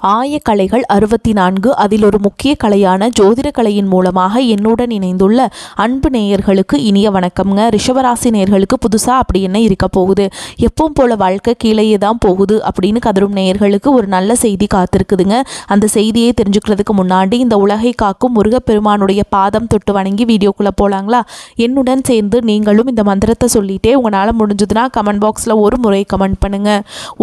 ஆயக்கலைகள் 64 அதில் ஒரு முக்கிய கலையான ஜோதிட கலையின் மூலமாக என்னுடன் இணைந்துள்ள அன்பு நேயர்களுக்கு இனிய வணக்கம்ங்க. ரிஷபராசி நேயர்களுக்கு புதுசாக அப்படி என்ன இருக்க போகுது, எப்பவும் போல வாழ்க்கை கீழேயே தான் போகுது அப்படின்னு கதரும் நேயர்களுக்கு ஒரு நல்ல செய்தி காத்திருக்குதுங்க. அந்த செய்தியை தெரிஞ்சுக்கிறதுக்கு முன்னாடி இந்த உலகை காக்கும் முருகப்பெருமானுடைய பாதம் தொட்டு வணங்கி வீடியோக்குள்ளே போகலாங்களா? என்னுடன் சேர்ந்து நீங்களும் இந்த மந்திரத்தை சொல்லிட்டே உங்களால் முடிஞ்சதுன்னா கமெண்ட் பாக்ஸில் ஒரு முறை கமெண்ட் பண்ணுங்க.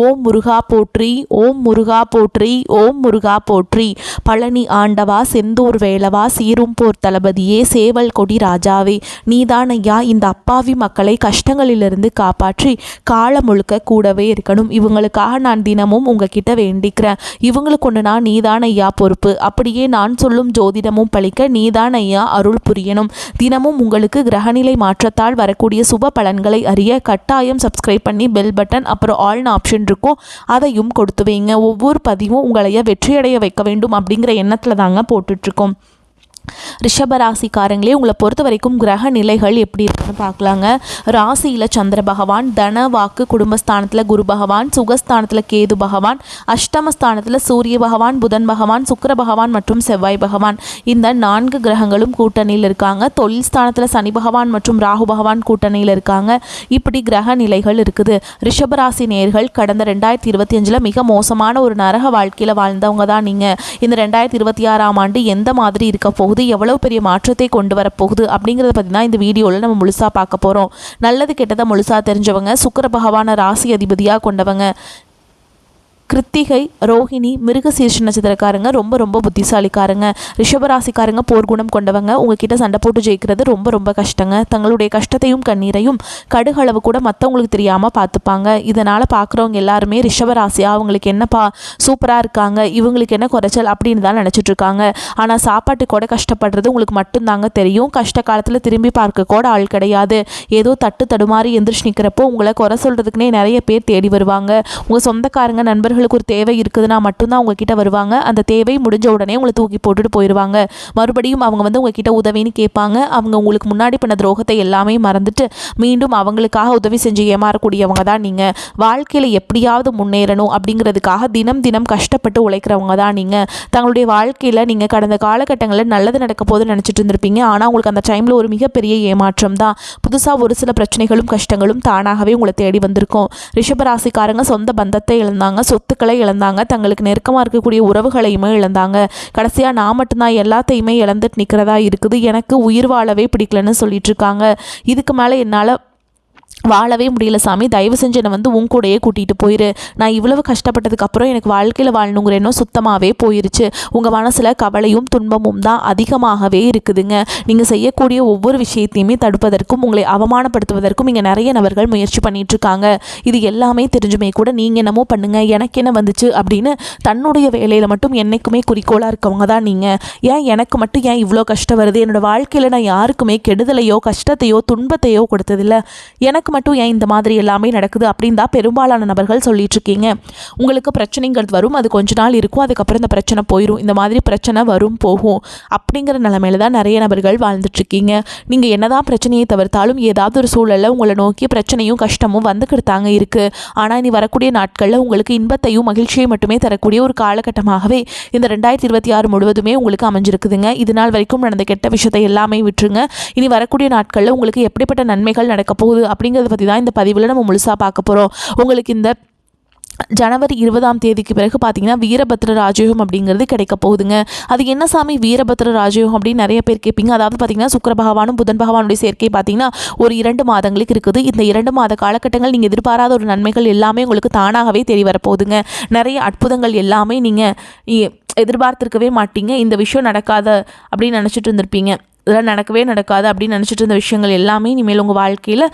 ஓம் முருகா போற்றி, ஓம் முருகா போற்றி, ஓம் முருகா போற்றி. பழனி ஆண்டவா, செந்தூர் வேலவா, சீரும் போர் தளபதியே, சேவல் கொடி ராஜாவே, நீதான் ஐயா இந்த அப்பாவி மக்களை கஷ்டங்களிலிருந்து காப்பாற்றி காலம் முழுக்க கூடவே இருக்கணும். இவங்களுக்காக நான் தினமும் உங்ககிட்ட வேண்டிக்கிறேன். இவங்களுக்கு ஒன்று நான் நீதான் ஐயா பொறுப்பு. அப்படியே நான் சொல்லும் ஜோதிடமும் பழிக்க நீதான் ஐயா அருள் புரியணும். தினமும் உங்களுக்கு கிரகநிலை மாற்றத்தால் வரக்கூடிய சுப பலன்களை அறிய கட்டாயம் சப்ஸ்கிரைப் பண்ணி பெல் பட்டன் அப்புறம் ஆல்னு ஆப்ஷன் இருக்கும், அதையும் கொடுத்து வைங்க. ஒவ்வொரு பதிவும் உங்களைய வெற்றியடைய வைக்க வேண்டும் அப்படிங்கிற எண்ணத்தில் தாங்க போட்டுட்ருக்கோம். ரிஷபராசிக்காரங்களே, உங்களை பொறுத்த வரைக்கும் கிரக நிலைகள் எப்படி இருக்குன்னு பார்க்கலாங்க. ராசியில் சந்திர பகவான், தன வாக்கு குடும்பஸ்தானத்தில் குரு பகவான், சுகஸ்தானத்தில் கேது பகவான், அஷ்டமஸ்தானத்தில் சூரிய பகவான், புதன் பகவான், சுக்கிர பகவான் மற்றும் செவ்வாய் பகவான், இந்த 4 கிரகங்களும் கூட்டணியில் இருக்காங்க. தொழில் ஸ்தானத்தில் சனி பகவான் மற்றும் ராகு பகவான் கூட்டணியில் இருக்காங்க. இப்படி கிரக நிலைகள் இருக்குது. ரிஷபராசி நேயர்கள் கடந்த 2025 மிக மோசமான ஒரு நரக வாழ்க்கையில் வாழ்ந்தவங்க தான் நீங்கள். இந்த 2026ஆம் ஆண்டு எந்த மாதிரி இருக்க போகுது, எவ்வளவு பெரிய மாற்றத்தை கொண்டு வரப்போகுது அப்படிங்கிறத பற்றி தான் இந்த வீடியோவில் நம்ம முழுசாக பார்க்க போகிறோம். நல்லது கெட்டதை முழுசாக தெரிஞ்சவங்க, சுக்கிர பகவான ராசி அதிபதியாக கொண்டவங்க. கிருத்திகை, ரோஹிணி, மிருகசீர்ஷ நட்சத்திரக்காரங்க ரொம்ப ரொம்ப புத்திசாலிக்காரங்க. ரிஷபராசிக்காரங்க போர்க்குணம் கொண்டவங்க. உங்ககிட்ட சண்டை போட்டு ஜெயிக்கிறது ரொம்ப ரொம்ப கஷ்டங்க. தங்களுடைய கஷ்டத்தையும் கண்ணீரையும் கடுகளவு கூட மற்றவங்களுக்கு தெரியாமல் பார்த்துப்பாங்க. இதனால் பார்க்குறவங்க எல்லாருமே ரிஷபராசியா அவங்களுக்கு என்னப்பா சூப்பராக இருக்காங்க, இவங்களுக்கு என்ன குறைச்சல் அப்படின்னு தான் நினச்சிட்டு இருக்காங்க. ஆனால் சாப்பாட்டு கூட கஷ்டப்படுறது உங்களுக்கு மட்டும்தாங்க தெரியும். கஷ்ட காலத்தில் திரும்பி பார்க்க கூட ஆள் கிடையாது. ஏதோ தட்டு தடுமாறி எந்திரிச்சு நிற்கிறப்போ உங்களை குறை சொல்கிறதுக்குனே நிறைய பேர் தேடி வருவாங்க. உங்கள் சொந்தக்காரங்க நண்பர்களுக்கு ஒரு தேவை இருக்குதுன்னா மட்டும்தான் உங்ககிட்ட வருவாங்க. அந்த தேவை முடிஞ்ச உடனே உங்களை தூக்கி போட்டுட்டு போயிடுவாங்க. மறுபடியும் அவங்க உங்ககிட்ட உதவின்னு கேட்பாங்க. அவங்க உங்களுக்கு முன்னாடி பண்ண துரோகத்தை எல்லாமே மறந்துட்டு மீண்டும் அவங்களுக்காக உதவி செஞ்சு ஏமாறக்கூடியவங்க தான் நீங்கள். வாழ்க்கையில் எப்படியாவது முன்னேறணும் அப்படிங்கிறதுக்காக தினம் தினம் கஷ்டப்பட்டு உழைக்கிறவங்க தான் நீங்கள். தங்களுடைய வாழ்க்கையில் நீங்கள் கடந்த காலகட்டங்களில் நல்லது நடக்க போது நினச்சிட்டு இருந்திருப்பீங்க. ஆனால் உங்களுக்கு அந்த டைமில் ஒரு மிகப்பெரிய ஏமாற்றம் தான். புதுசாக ஒரு சில பிரச்சனைகளும் கஷ்டங்களும் தானாகவே உங்களை தேடி வந்திருக்கும். ரிஷபராசிக்காரங்க சொந்த பந்தத்தை இழந்தாங்க, சொத்துக்களை இழந்தாங்க, தங்களுக்கு நெருக்கமாக இருக்கக்கூடிய உறவுகளையுமே இழந்தாங்க. கடைசியாக நான் மட்டும்தான் எல்லாத்தையுமே இழந்துட்டு நிற்கிறதா இருக்குது, எனக்கு உயிர் வாழவே பிடிக்கலன்னு சொல்லிட்டு இருக்காங்க. இதுக்கு மேலே என்னால் வாழவே முடியல சாமி, தயவு செஞ்சு என்னை உன் கூடையே கூட்டிகிட்டு போயிரு. நான் இவ்வளவு கஷ்டப்பட்டதுக்கப்புறம் எனக்கு வாழ்க்கையில் வாழணுங்கிற எண்ணம் சுத்தமாகவே போயிருச்சு. உங்கள் மனசில் கவலையும் துன்பமும் தான் அதிகமாகவே இருக்குதுங்க. நீங்கள் செய்யக்கூடிய ஒவ்வொரு விஷயத்தையுமே தடுப்பதற்கும் உங்களை அவமானப்படுத்துவதற்கும் இங்கே நிறைய நபர்கள் முயற்சி பண்ணிகிட்ருக்காங்க. இது எல்லாமே தெரிஞ்சுமே கூட நீங்கள் என்னமோ பண்ணுங்கள், எனக்கு என்ன வந்துச்சு அப்படின்னு தன்னுடைய வேலையில் மட்டும் என்றைக்குமே குறிக்கோளாக இருக்கவங்க தான் நீங்கள். ஏன் எனக்கு மட்டும் ஏன் இவ்வளோ கஷ்டம் வருது, என்னோடய வாழ்க்கையில் நான் யாருக்குமே கெடுதலையோ கஷ்டத்தையோ துன்பத்தையோ கொடுத்ததில்லை, எனக்கு மட்டும் ஏன் இந்த மாதிரி எல்லாமே நடக்குது அப்படின்னு தான் பெரும்பாலான நபர்கள் சொல்லிட்டு இருக்கீங்க. உங்களுக்கு பிரச்சனைங்கிறது வரும், அது கொஞ்ச நாள் இருக்கும், அதுக்கப்புறம் இந்த பிரச்சனை போயிடும். இந்த மாதிரி பிரச்சனை வரும் போகும் அப்படிங்கிற நிலைமையில தான் நிறைய நபர்கள் வாழ்ந்துட்டு இருக்கீங்க. நீங்கள் என்னதான் பிரச்சனையை தவிர்த்தாலும் ஏதாவது ஒரு சூழலில் உங்களை நோக்கி பிரச்சனையும் கஷ்டமும் வந்துக்கிட்டாங்க இருக்குது. ஆனால் இனி வரக்கூடிய நாட்களில் உங்களுக்கு இன்பத்தையும் மகிழ்ச்சியை மட்டுமே தரக்கூடிய ஒரு காலகட்டமாகவே இந்த 2026 முழுவதுமே உங்களுக்கு அமைஞ்சிருக்குதுங்க. இது நாள் வரைக்கும் நடந்த கெட்ட விஷயத்தை எல்லாமே விட்டுருங்க. இனி வரக்கூடிய நாட்களில் உங்களுக்கு எப்படிப்பட்ட நன்மைகள் நடக்க போகுது அப்படிங்கிறத பற்றி தான் இந்த பதிவில் நம்ம முழுசாக பார்க்க போகிறோம். உங்களுக்கு இந்த ஜனவரி 20ஆம் தேதிக்கு பிறகு பார்த்தீங்கன்னா வீரபத்ர ராஜயோகம் அப்படிங்கிறது கிடைக்க போகுதுங்க. அது என்ன சாமி வீரபத்ர ராஜயோகம் அப்படின்னு நிறைய பேர் கேட்பீங்க. அதாவது பார்த்தீங்கன்னா சுக்கிர பகவானும் புதன் பகவானுடைய சேர்க்கை பார்த்தீங்கன்னா ஒரு 2 மாதங்களுக்கு இருக்குது. இந்த 2 மாத காலகட்டங்கள் நீங்கள் எதிர்பாராத ஒரு நன்மைகள் எல்லாமே உங்களுக்கு தானாகவே தெரிய வரப்போகுதுங்க. நிறைய அற்புதங்கள் எல்லாமே நீங்கள் எதிர்பார்த்துருக்கவே மாட்டீங்க. இந்த விஷயம் நடக்காத அப்படின்னு நினச்சிட்டு இருந்திருப்பீங்க. இதெல்லாம் நடக்கவே நடக்காது அப்படின்னு நினச்சிட்டு இருந்த விஷயங்கள் எல்லாமே இனிமேல் உங்கள் வாழ்க்கையில்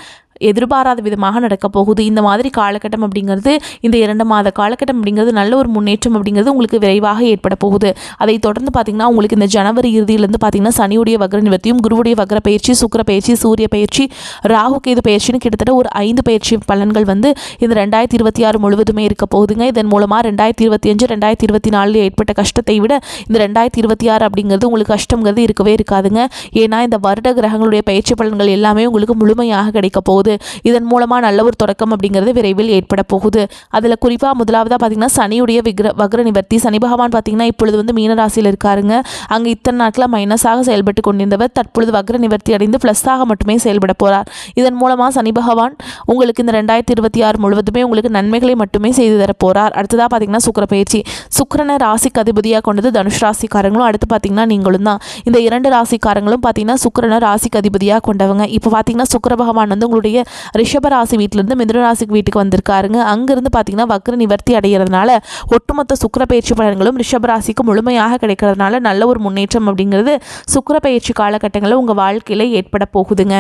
எதிர்பாராத விதமாக நடக்க போகுது. இந்த மாதிரி காலகட்டம் அப்படிங்கிறது, இந்த 2 மாத காலகட்டம் அப்படிங்கிறது நல்ல ஒரு முன்னேற்றம் அப்படிங்கிறது உங்களுக்கு விரைவாக ஏற்பட போகுது. அதை தொடர்ந்து பார்த்திங்கன்னா உங்களுக்கு இந்த ஜனவரி இறுதியிலேருந்து பார்த்திங்கன்னா சனியுடைய வக்ர நிவர்த்தியும், குருவுடைய வக்ர பயிற்சி, சுக்கிர பயிற்சி, சூரிய பயிற்சி, ராகு கேது பயிற்சின்னு கிட்டத்தட்ட ஒரு 5 பயிற்சி பலன்கள் இந்த 2026 முழுவதுமே இருக்க போகுதுங்க. இதன் மூலமாக 2025 2024 ஏற்பட்ட கஷ்டத்தை விட இந்த 2026 அப்படிங்கிறது உங்களுக்கு கஷ்டங்கிறது இருக்கவே இருக்காதுங்க. ஏன்னா இந்த வருட கிரகங்களுடைய பயிற்சி பலன்கள் எல்லாமே உங்களுக்கு முழுமையாக கிடைக்க போகுது. போகுது. இதன் மூலமாக நல்ல ஒரு தொடக்கம் அப்படிங்கிறது விரைவில் ஏற்பட போகுது. அதில் குறிப்பாக முதலாவதாக பார்த்திங்கன்னா சனியுடைய வக்ர நிவர்த்தி. சனி பகவான் பார்த்திங்கன்னா இப்பொழுது வந்து மீன ராசியில் இருக்காருங்க. அங்கே இத்தனை நாட்களாக மைனஸாக செயல்பட்டு கொண்டிருந்தவர் தற்பொழுது வக்ர நிவர்த்தி அடைந்து ப்ளஸ்ஸாக மட்டுமே செயல்பட போகிறார். இதன் மூலமாக சனி பகவான் உங்களுக்கு இந்த 2026 முழுவதுமே உங்களுக்கு நன்மைகளை மட்டுமே செய்து தரப்போகிறார். அடுத்ததாக பார்த்திங்கன்னா சுக்கிர பயிற்சி. சுக்கிரனை ராசிக்கு அதிபதியாக கொண்டது தனுஷ் ராசிக்காரங்களும் அடுத்து பார்த்திங்கன்னா நீங்களும் தான். இந்த 2 ராசிக்காரங்களும் பார்த்திங்கன்னா சுக்கிரனை ராசிக்கு அதிபதியாக கொண்டவங்க. இப்போ பார்த்திங்கன்னா சுக்கிர பகவான் வந்து உங்களுடைய ரிஷப ராசி வீட்டிலேருந்து மிதுன ராசிக்கு வீட்டுக்கு வந்திருக்காருங்க. அங்கேருந்து பார்த்திங்கன்னா வக்ர நிவர்த்தி அடைகிறதுனால ஒட்டுமொத்த சுக்கிர பயிற்சி பலன்களும் ரிஷப ராசிக்கு முழுமையாக கிடைக்கிறதுனால நல்ல ஒரு முன்னேற்றம் அப்படிங்கிறது சுக்கிர பயிற்சி காலகட்டங்களில் உங்கள் வாழ்க்கையில் ஏற்பட போகுதுங்க.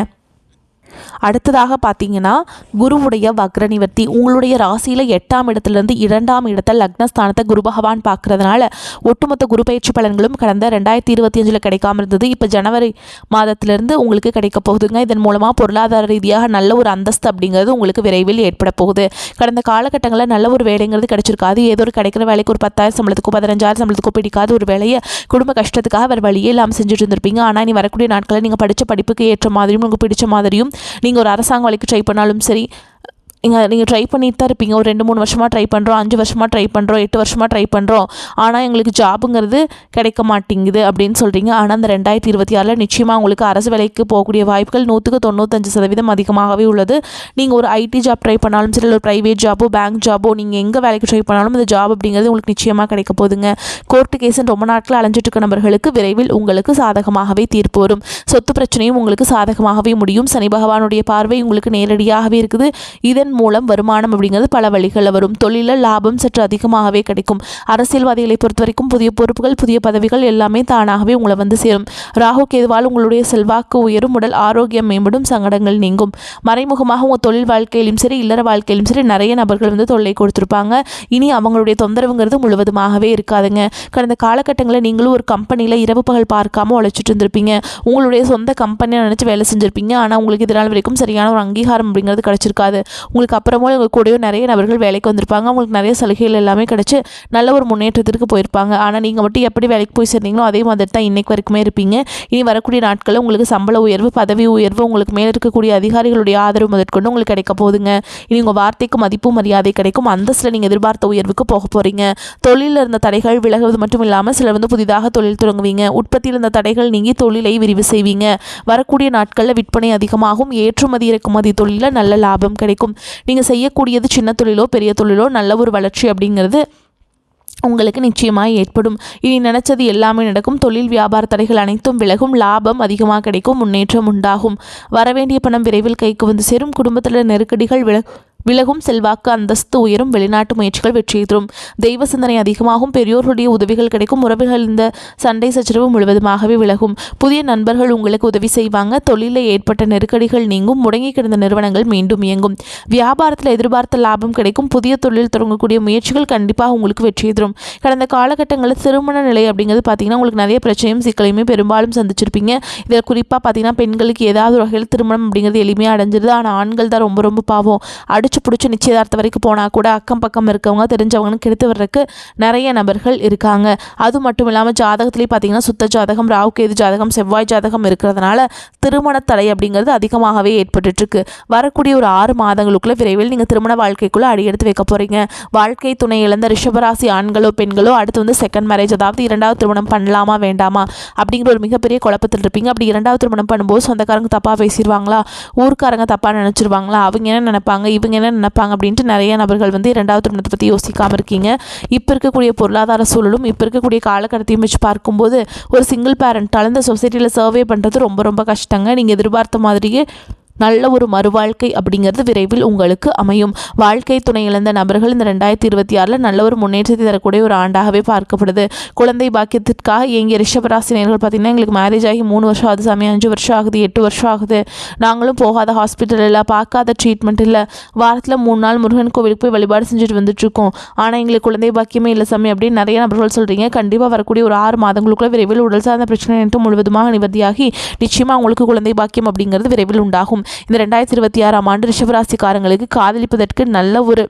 அடுத்ததாக பார்த்தீங்கன்னா குருவுடைய வக்ர நிவர்த்தி. உங்களுடைய ராசியில் 8ஆம் இடத்துலேருந்து 2ஆம் இடத்தை லக்னஸ்தானத்தை குரு பகவான் பார்க்கறதுனால ஒட்டுமொத்த குரு பயிற்சி பலன்களும் கடந்த 2025 கிடைக்காம இருந்தது. இப்போ ஜனவரி மாதத்திலிருந்து உங்களுக்கு கிடைக்க போகுதுங்க. இதன் மூலமாக பொருளாதார ரீதியாக நல்ல ஒரு அந்தஸ்து அப்படிங்கிறது உங்களுக்கு விரைவில் ஏற்பட போகுது. கடந்த காலகட்டங்களில் நல்ல ஒரு வேலைங்கிறது கிடைச்சிருக்காது. ஏதோ ஒரு கிடைக்கிற வேலைக்கு ஒரு 10,000 சம்பளத்துக்கோ 15,000 சம்பளத்துக்கோ பிடிக்காத ஒரு வேலையை குடும்ப கஷ்டத்துக்காக வேறு வழியே இல்லாமல் செஞ்சுட்டு இருந்திருப்பீங்க. ஆனால் இனி வரக்கூடிய நாட்களில் நீங்கள் படித்த படிப்புக்கு ஏற்ற மாதிரியும் உங்களுக்கு பிடிச்ச மாதிரியும் நீங்கள் ஒரு அரசாங்க வேலைக்கு ட்ரை பண்ணாலும் சரி, நீங்கள் ட்ரை பண்ணிட்டு தான் இருப்பீங்க. ஒரு 2-3 வருஷமாக ட்ரை பண்ணுறோம், 5 வருஷமாக ட்ரை பண்ணுறோம், 8 வருஷமாக ட்ரை பண்ணுறோம், ஆனால் எங்களுக்கு ஜாபுங்கிறது கிடைக்க மாட்டேங்குது அப்படின்னு சொல்கிறீங்க. ஆனால் அந்த 2026 நிச்சயமாக உங்களுக்கு அரசு வேலைக்கு போகக்கூடிய வாய்ப்புகள் 100-95% அதிகமாகவே உள்ளது. நீங்கள் ஒரு ஐடி ஜாப் ட்ரை பண்ணாலும் சரி, ஒரு ப்ரைவேட் ஜாபோ பேங்க் ஜாபோ நீங்கள் எங்கே வேலைக்கு ட்ரை பண்ணாலும் அந்த ஜாப் அப்படிங்கிறது உங்களுக்கு நிச்சயமாக கிடைக்க போகுதுங்க. கோர்ட்டு கேஸுன்னு ரொம்ப நாட்கள் அலைஞ்சிட்டு இருக்க நபர்களுக்கு விரைவில் உங்களுக்கு சாதகமாகவே தீர்ப்பு வரும். சொத்து பிரச்சனையும் உங்களுக்கு சாதகமாகவே முடியும். சனி பகவானுடைய பார்வை உங்களுக்கு நேரடியாகவே இருக்குது. இதன் மூலம் வருமானம் அப்படிங்கிறது பல வழிகளில் வரும். தொழிலில் லாபம் சற்று அதிகமாகவே கிடைக்கும். அரசியல்வாதிகளை பொறுத்த வரைக்கும் புதிய பொறுப்புகள் புதிய பதவிகள் எல்லாமே தானாகவே உங்களை வந்து சேரும். ராகு கேதுவால் உங்களுடைய செல்வாக்கு உயரும், உடல் ஆரோக்கியம் மேம்படும், சங்கடங்கள் நீங்கும். மறைமுகமாக உங்கள் தொழில் வாழ்க்கையிலும் சரி இல்லற வாழ்க்கையிலும் சரி நிறைய நபர்கள் வந்து தொல்லை கொடுத்துருப்பாங்க. இனி அவங்களுடைய தொந்தரவுங்கிறது முழுவதுமாகவே இருக்காதுங்க. கடந்த காலகட்டங்களில் நீங்களும் ஒரு கம்பெனியில் இரவு பகல் பார்க்காம உழைச்சிட்டு இருந்திருப்பீங்க. உங்களுடைய சொந்த கம்பெனியை நினச்சி வேலை செஞ்சுருப்பீங்க. ஆனால் உங்களுக்கு இதனால் வரைக்கும் சரியான ஒரு அங்கீகாரம் அப்படிங்கிறது கிடைச்சிருக்காது. உங்களுக்கு அப்புறமா உங்கள் கூடயோ நிறைய நபர்கள் வேலைக்கு வந்திருப்பாங்க. அவங்களுக்கு நிறைய சலுகைகள் எல்லாமே கிடச்சி நல்ல ஒரு முன்னேற்றத்திற்கு போயிருப்பாங்க. ஆனால் நீங்கள் மட்டும் எப்படி வேலைக்கு போய் சேர்ந்தீங்களோ அதே மாதிரி தான் இன்றைக்கு வரைக்குமே இருப்பீங்க. இனி வரக்கூடிய நாட்களில் உங்களுக்கு சம்பள உயர்வு பதவி உயர்வு உங்களுக்கு மேலே இருக்கக்கூடிய அதிகாரிகளுடைய ஆதரவு முதற்கொண்டு உங்களுக்கு கிடைக்க போகுதுங்க. இனி உங்கள் வார்த்தைக்கு மதிப்பு மரியாதை கிடைக்கும். அந்தஸ்தில் நீங்கள் எதிர்பார்த்த உயர்வுக்கு போக போகிறீங்க. தொழிலில் இருந்த தடைகள் விலகுவது மட்டும் இல்லாமல் சிலர் வந்து புதிதாக தொழில் தொடங்குவீங்க. உற்பத்தியில் இருந்த தடைகள் நீங்கி தொழிலை விரிவு செய்வீங்க. வரக்கூடிய நாட்களில் விற்பனை அதிகமாகும். ஏற்றுமதி இறக்குமதி தொழிலில் நல்ல லாபம் கிடைக்கும். நீங்கள் செய்யக்கூடியது சின்ன தொழிலோ பெரிய தொழிலோ நல்ல ஒரு வளர்ச்சி அப்படிங்கிறது உங்களுக்கு நிச்சயமாக ஏற்படும். இனி நினச்சது எல்லாமே நடக்கும். தொழில் வியாபார தடைகள் அனைத்தும் விலகும். லாபம் அதிகமாக கிடைக்கும். முன்னேற்றம் உண்டாகும். வரவேண்டிய பணம் விரைவில் கைக்கு வந்து சேரும். குடும்பத்தில் நெருக்கடிகள் விலகும். செல்வாக்கு அந்தஸ்து உயரும். வெளிநாட்டு முயற்சிகள் வெற்றி தரும். தெய்வ சிந்தனை அதிகமாகும். பெரியோர்களுடைய உதவிகள் கிடைக்கும். உறவுகள் இந்த சண்டை சச்சரவு முழுவதுமாகவே விலகும். புதிய நண்பர்கள் உங்களுக்கு உதவி செய்வாங்க. தொழிலில் ஏற்பட்ட நெருக்கடிகள் நீங்கும். முடங்கி கிடந்த நிறுவனங்கள் மீண்டும் இயங்கும். வியாபாரத்தில் எதிர்பார்த்த லாபம் கிடைக்கும். புதிய தொழில் தொடங்கக்கூடிய முயற்சிகள் கண்டிப்பாக உங்களுக்கு வெற்றி தரும். கடந்த காலகட்டங்களில் திருமண நிலை அப்படிங்கிறது பார்த்தீங்கன்னா உங்களுக்கு நிறைய பிரச்சனையும் சிக்கலையுமே பெரும்பாலும் சந்திச்சிருப்பீங்க. இதில் குறிப்பாக பார்த்தீங்கன்னா பெண்களுக்கு ஏதாவது ஒரு வகையில் திருமணம் அப்படிங்கிறது எளிமையாக அடைஞ்சிருது. ஆனால் ஆண்கள் தான் ரொம்ப ரொம்ப பாவம். பிடிச்சி நிச்சயதார்த்தம் வரைக்கும் போனால் கூட அக்கம் பக்கம் இருக்கவங்க தெரிஞ்சவங்கன்னு கெடுத்து வர்றதுக்கு நிறைய நபர்கள் இருக்காங்க. அது மட்டும் இல்லாமல் ஜாதகத்துலேயே பார்த்தீங்கன்னா சுத்த ஜாதகம் ராகு கேது ஜாதகம் செவ்வாய் ஜாதகம் இருக்கிறதுனால திருமண தடை அப்படிங்கிறது அதிகமாகவே ஏற்பட்டுருக்கு. வரக்கூடிய ஒரு 6 மாதங்களுக்குள்ள விரைவில் நீங்கள் திருமண வாழ்க்கைக்குள்ளே அடியெடுத்து வைக்க போகிறீங்க. வாழ்க்கை துணை இழந்த ரிஷபராசி ஆண்களோ பெண்களோ அடுத்து வந்து செகண்ட் மேரேஜ் அதாவது 2வது திருமணம் பண்ணலாமா வேண்டாமா அப்படிங்கிற ஒரு மிகப்பெரிய குழப்பத்தில் இருப்பீங்க. அப்படி 2வது திருமணம் பண்ணும்போது சொந்தக்காரங்க தப்பாக பேசிடுவாங்களா, ஊர்க்காரங்க தப்பாக நினச்சிருவாங்களா, அவங்க என்ன நினைப்பாங்க இவங்க என்ன நினைப்பாங்க அப்படின்ட்டு நிறைய நபர்கள் வந்து 2வது திருமணத்தை பற்றி யோசிக்காமல் இருக்கீங்க. இப்போ இருக்கக்கூடிய பொருளாதார சூழலும் இப்போ இருக்கக்கூடிய காலகட்டத்தையும் வச்சு பார்க்கும்போது ஒரு சிங்கிள் பேரண்டால் இந்த சொசைட்டியில் சர்வே பண்ணுறது ரொம்ப ரொம்ப கஷ்டங்க. நீங்கள் எதிர்பார்த்த மாதிரியே நல்ல ஒரு மறுவாழ்க்கை அப்படிங்கிறது விரைவில் உங்களுக்கு அமையும். வாழ்க்கை துணை இழந்த நபர்கள் இந்த 2026 நல்ல ஒரு முன்னேற்றத்தை தரக்கூடிய ஒரு ஆண்டாகவே பார்க்கப்படுது. குழந்தை பாக்கியத்திற்காக இயங்கிய ரிஷபராசினியர்கள் பார்த்திங்கன்னா எங்களுக்கு மேரேஜ் ஆகி 3 வருஷம் ஆகுது சாமி, 5 வருஷம் ஆகுது, 8 வருஷம் ஆகுது, நாங்களும் போகாத ஹாஸ்பிட்டல் இல்லை, பார்க்காத ட்ரீட்மெண்ட் இல்லை, வாரத்தில் 3 நாள் முருகன் கோவிலுக்கு போய் வழிபாடு செஞ்சுட்டு வந்துட்டுருக்கோம், ஆனால் எங்களுக்கு குழந்தை பாக்கியமே இல்லை சாமி அப்படின்னு நிறைய நபர்கள் சொல்கிறீங்க. கண்டிப்பாக வரக்கூடிய ஒரு 6 மாதங்களுக்குள்ள விரைவில் உடல் சார்ந்த பிரச்சனை என்று முழுவதுமாக நிவர்த்தியாகி நிச்சயமாக உங்களுக்கு குழந்தை பாக்கியம் அப்படிங்கிறது விரைவில் உண்டாகும். இந்த 2026ஆம் ஆண்டு ரிஷபராசிக்காரங்களுக்கு காதலிப்பதற்கு நல்ல ஒரு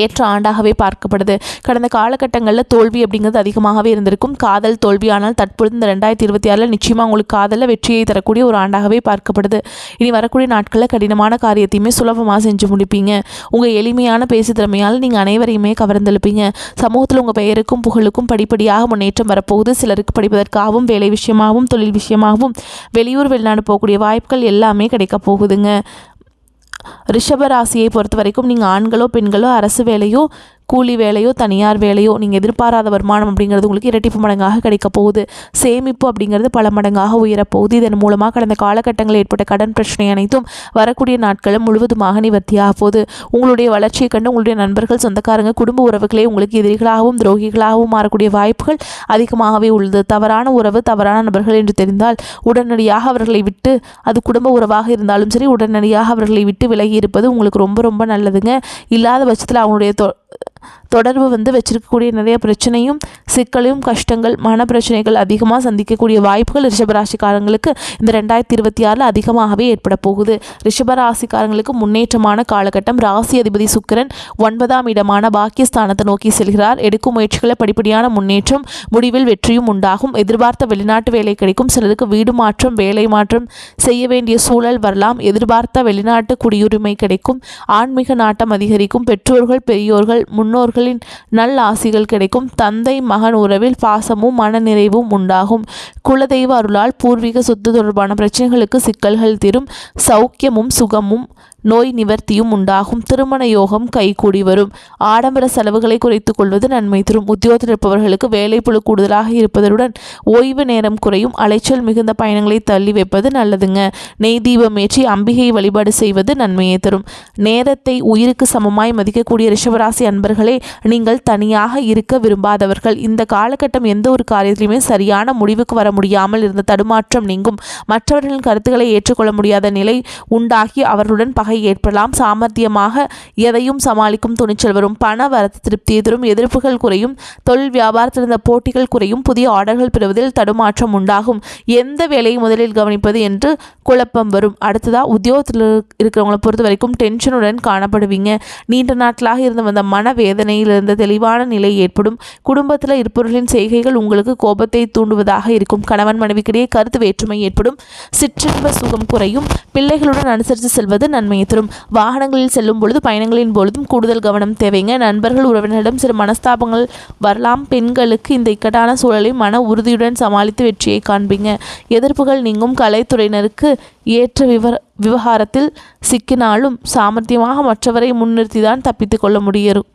ஏற்ற ஆண்டாகவே பார்க்கப்படுது. கடந்த காலகட்டங்களில் தோல்வி அப்படிங்கிறது அதிகமாகவே இருந்திருக்கும். காதல் தோல்வி. ஆனால் தற்பொழுது இந்த 2026 நிச்சயமாக உங்களுக்கு காதலில் வெற்றியை தரக்கூடிய ஒரு ஆண்டாகவே பார்க்கப்படுது. இனி வரக்கூடிய நாட்களில் கடினமான காரியத்தையுமே சுலபமாக செஞ்சு முடிப்பீங்க. உங்கள் எளிமையான பேசு திறமையால் நீங்கள் அனைவரையுமே கவர்ந்தெழுப்பீங்க. சமூகத்தில் உங்கள் பெயருக்கும் புகழுக்கும் படிப்படியாக முன்னேற்றம் வரப்போகுது. சிலருக்கு படிப்பதற்காகவும் வேலை விஷயமாகவும் தொழில் விஷயமாகவும் வெளியூர் வெளிநாடு போகக்கூடிய வாய்ப்புகள் எல்லாமே கிடைக்க போகுதுங்க. ரிஷப ராசியை பொறுத்த வரைக்கும் நீங்கள் ஆண்களோ பெண்களோ அரசு வேலையோ கூலி வேலையோ தனியார் வேலையோ நீங்கள் எதிர்பாராத வருமானம் அப்படிங்கிறது உங்களுக்கு இரட்டிப்பு மடங்காக கிடைக்க போகுது. சேமிப்பு அப்படிங்கிறது பல மடங்காக உயரப்போகுது. இதன் மூலமாக கடந்த காலகட்டங்களில் ஏற்பட்ட கடன் பிரச்சனை அனைத்தும் வரக்கூடிய நாட்களும் முழுவதுமாக நிவர்த்தியாக போகுது. உங்களுடைய வளர்ச்சியை கண்டு உங்களுடைய நண்பர்கள், சொந்தக்காரங்க, குடும்ப உறவுகளே உங்களுக்கு எதிரிகளாகவும் துரோகிகளாகவும் மாறக்கூடிய வாய்ப்புகள் அதிகமாகவே உள்ளது. தவறான உறவு, தவறான நபர்கள் என்று தெரிந்தால் உடனடியாக அவர்களை விட்டு, அது குடும்ப உறவாக இருந்தாலும் சரி, உடனடியாக அவர்களை விட்டு விலகி இருப்பது உங்களுக்கு ரொம்ப ரொம்ப நல்லதுங்க. இல்லாத பட்சத்தில் அவங்களுடைய தொடர்பு வச்சிருக்கக்கூடிய நிறைய பிரச்சனையும் சிக்கலையும் கஷ்டங்கள் மன பிரச்சனைகள் அதிகமாக சந்திக்கக்கூடிய வாய்ப்புகள் ரிஷபராசிக்காரங்களுக்கு இந்த 2026 அதிகமாகவே ஏற்பட போகுது. ரிஷபராசிக்காரங்களுக்கு முன்னேற்றமான காலகட்டம். ராசி அதிபதி சுக்கிரன் 9ஆம் இடமான பாக்கியஸ்தானத்தை நோக்கி செல்கிறார். எடுக்கும் முயற்சிகளை படிப்படியான முன்னேற்றம், முடிவில் வெற்றியும் உண்டாகும். எதிர்பார்த்த வெளிநாட்டு வேலை கிடைக்கும். சிலருக்கு வீடு மாற்றம், வேலை மாற்றம் செய்ய வேண்டிய சூழல் வரலாம். எதிர்பார்த்த வெளிநாட்டு குடியுரிமை கிடைக்கும். ஆன்மீக நாட்டம் அதிகரிக்கும். பெற்றோர்கள், பெரியோர்கள், முன்னோர்கள் நல்ல ஆசிகள் கிடைக்கும். தந்தை மகன் உறவில் பாசமும் மனநிறைவும் உண்டாகும். குலதெய்வ அருளால் பூர்வீக சொத்து தொடர்பான பிரச்சனைகளுக்கு சிக்கல்கள் தீரும். சௌக்கியமும் சுகமும் நோய் நிவர்த்தியும் உண்டாகும். திருமண யோகம் கைகூடி வரும். ஆடம்பர செலவுகளை குறைத்துக் கொள்வது நன்மை தரும். உத்தியோகத்தில் இருப்பவர்களுக்கு வேலைப்பளு கூடுதலாக இருப்பதுடன் ஓய்வு நேரம் குறையும். அலைச்சல் மிகுந்த பயணங்களை தள்ளி வைப்பது நல்லதுங்க. நெய் தீபம் ஏற்றி அம்பிகை வழிபாடு செய்வது நன்மையை தரும். நேரத்தை உயிருக்கு சமமாய் மதிக்கக்கூடிய ரிஷபராசி அன்பர்களே, நீங்கள் தனியாக இருக்க விரும்பாதவர்கள். இந்த காலகட்டம் எந்த ஒரு காரியத்திலுமே சரியான முடிவுக்கு வர முடியாமல் இருந்த தடுமாற்றம் நீங்கும். மற்றவர்களின் கருத்துக்களை ஏற்றுக்கொள்ள முடியாத நிலை உண்டாகி அவர்களுடன் பகை ஏற்படலாம். சாமர்த்தியமாக எதையும் சமாளிக்கும் துணிச்சல் வரும். பண வரத்து திருப்தியை தரும். எதிர்ப்புகள் குறையும். தொழில் வியாபாரத்தில் இருந்த போட்டிகள் குறையும். புதிய ஆர்டர்கள் பெறுவதில் தடுமாற்றம் உண்டாகும். எந்த வேலையை முதலில் கவனிப்பது என்று குழப்பம் வரும். அடுத்ததா உத்தியோகத்தில் இருக்கிறவங்களை பொறுத்த வரைக்கும் டென்ஷனுடன் காணப்படுவீங்க. நீண்ட நாட்களாக இருந்து வந்த மனவேதனையில் இருந்த தெளிவான நிலை ஏற்படும். குடும்பத்தில் இருப்பவர்களின் செய்கைகள் உங்களுக்கு கோபத்தை தூண்டுவதாக இருக்கும். கணவன் மனைவிக்கிடையே கருத்து வேற்றுமை ஏற்படும். சிற்றின்ப சுகம் குறையும். பிள்ளைகளுடன் அனுசரித்து செல்வது நன்மையை தரும். வாகனங்களில் செல்லும் பொழுது, பயணங்களின் பொழுதும் கூடுதல் கவனம் தேவைங்க. நண்பர்கள், உறவினரிடம் சில மனஸ்தாபங்கள் வரலாம். பெண்களுக்கு இந்த இக்கட்டான சூழலை மன உறுதியுடன் சமாளித்து வெற்றியை காண்பீங்க. எதிர்ப்புகள் நீங்கும். கலைத்துறையினருக்கு ஏற்ற விவகாரத்தில் சிக்கினாலும் சாமர்த்தியமாக மற்றவரை முன்னிறுத்திதான் தப்பித்து கொள்ள முடியும்.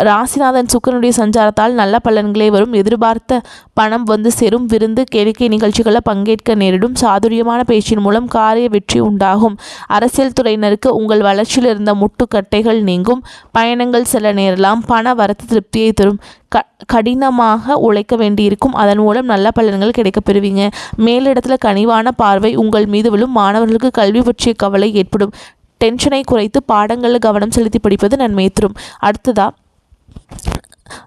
ராசிநாதன் சுக்கிரனுடைய சஞ்சாரத்தால் நல்ல பலன்களே வரும். எதிர்பார்த்த பணம் வந்து சேரும். விருந்து, கேளிக்கை நிகழ்ச்சிகளில் பங்கேற்க நேரிடும். சாதுரியமான பேச்சின் மூலம் காரிய வெற்றி உண்டாகும். அரசியல் துறையினருக்கு உங்கள் வளர்ச்சியில் இருந்த முட்டுக்கட்டைகள் நீங்கும். பயணங்கள் செல்ல நேரலாம். பண வரத்து திருப்தியை தரும். கடினமாக உழைக்க வேண்டியிருக்கும். அதன் மூலம் நல்ல பலன்கள் கிடைக்க பெறுவீங்க. மேலிடத்துல கனிவான பார்வை உங்கள் மீது விழும். மாணவர்களுக்கு கல்வி பற்றிய கவலை ஏற்படும். டென்ஷனை குறைத்து பாடங்களில் கவனம் செலுத்தி படிப்பது நன்மையை தரும். அடுத்ததா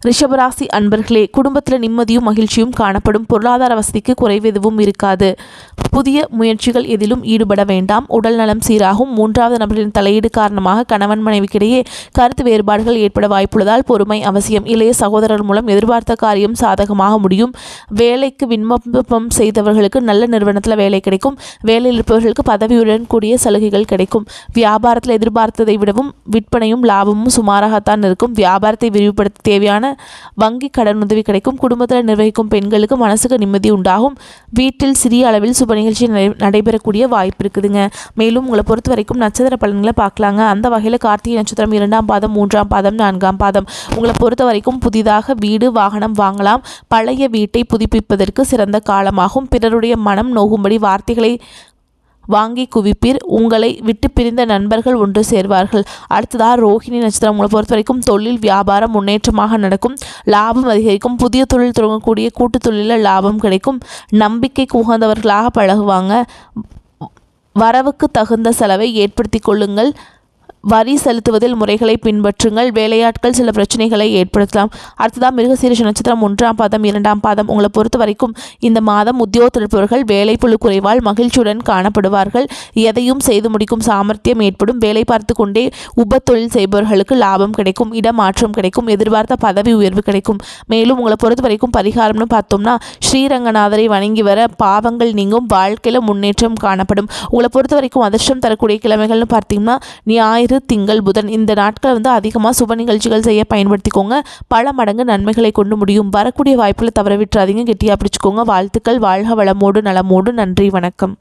ரிஷபராசி அன்பர்களே, குடும்பத்தில் நிம்மதியும் மகிழ்ச்சியும் காணப்படும். பொருளாதார வசதிக்கு குறைவு எதுவும் இருக்காது. புதிய முயற்சிகள் எதிலும் ஈடுபட வேண்டாம். உடல் நலம் சீராகும். மூன்றாவது நபரின் தலையீடு காரணமாக கணவன் மனைவிக்கிடையே கருத்து வேறுபாடுகள் ஏற்பட வாய்ப்புள்ளதால் பொறுமை அவசியம். இளைய சகோதரர் மூலம் எதிர்பார்த்த காரியம் சாதகமாக முடியும். வேலைக்கு விண்ணப்பம் செய்தவர்களுக்கு நல்ல நிறுவனத்தில் வேலை கிடைக்கும். வேலையில் இருப்பவர்களுக்கு பதவியுடன் கூடிய சலுகைகள் கிடைக்கும். வியாபாரத்தில் எதிர்பார்த்ததை விடவும் விற்பனையும் லாபமும் சுமாராகத்தான் இருக்கும். வியாபாரத்தை விரிவுபடுத்த தேவையான வங்கி கடன் உதவி கிடைக்கும். குடும்பத்தில் நிர்வகிக்கும் பெண்களுக்கு மனசுக்கு நிம்மதி உண்டாகும். வீட்டில் சிறிய அளவில் சுப நிகழ்ச்சி நடைபெறக்கூடிய வாய்ப்பு இருக்குதுங்க. மேலும் உங்களை பொறுத்த வரைக்கும் நட்சத்திர பலன்களை பார்க்கலாங்க. அந்த வகையில் கார்த்திகை நட்சத்திரம் 2ஆம் பாதம், 3ஆம் பாதம், 4ஆம் பாதம். உங்களை பொறுத்த வரைக்கும் புதிதாக வீடு வாகனம் வாங்கலாம். பழைய வீட்டை புதுப்பிப்பதற்கு சிறந்த காலமாகும். பிறருடைய மனம் நோகும்படி வார்த்தைகளை வாங்கி குவிப்பீர். உங்களை விட்டு பிரிந்த நண்பர்கள் ஒன்று சேர்வார்கள். அடுத்ததாக ரோஹிணி நட்சத்திரம். உங்களை பொறுத்த வரைக்கும் தொழில் வியாபாரம் முன்னேற்றமாக நடக்கும். லாபம் அதிகரிக்கும். புதிய தொழில் தொடங்கக்கூடிய கூட்டு தொழிலில் லாபம் கிடைக்கும். நம்பிக்கைக்கு உகந்தவர்களாக பழகுவாங்க. வரவுக்கு தகுந்த செலவை ஏற்படுத்தி கொள்ளுங்கள். வரி செலுத்துவதில் முறைகளை பின்பற்றுங்கள். வேலையாட்கள் சில பிரச்சனைகளை ஏற்படுத்தலாம். அடுத்ததாக மிருகசீரிஷ நட்சத்திரம் 1ஆம் பாதம் 2ஆம் பாதம். உங்களை பொறுத்த வரைக்கும் இந்த மாதம் உத்தியோகத்தில் இருப்பவர்கள் வேலைப்பளு குறைவால் மகிழ்ச்சியுடன் காணப்படுவார்கள். எதையும் செய்து முடிக்கும் சாமர்த்தியம் ஏற்படும். வேலை பார்த்து கொண்டே தொழில் செய்பவர்களுக்கு லாபம் கிடைக்கும். இடமாற்றம் கிடைக்கும். எதிர்பார்த்த பதவி உயர்வு கிடைக்கும். மேலும் உங்களை பொறுத்த வரைக்கும் பரிகாரம்னு பார்த்தோம்னா ஸ்ரீரங்கநாதரை வணங்கி வர பாவங்கள் நீங்கும். வாழ்க்கையில் முன்னேற்றம் காணப்படும். உங்களை பொறுத்த வரைக்கும் அதிர்ஷ்டம் தரக்கூடிய கிழமைகள்னு பார்த்தீங்கன்னா ஞாயிறு, திங்கள், புதன். இந்த நாட்கள் அதிகமாக சுப நிகழ்ச்சிகள் செய்ய பயன்படுத்திக்கோங்க. பல மடங்கு நன்மைகளை கொண்டு முடியும். வரக்கூடிய வாய்ப்புகளை தவற விட்டுறாதீங்க. கெட்டியாக பிடிச்சிக்கோங்க. வாழ்த்துக்கள். வாழ்க வளமோடு நலமோடு. நன்றி, வணக்கம்.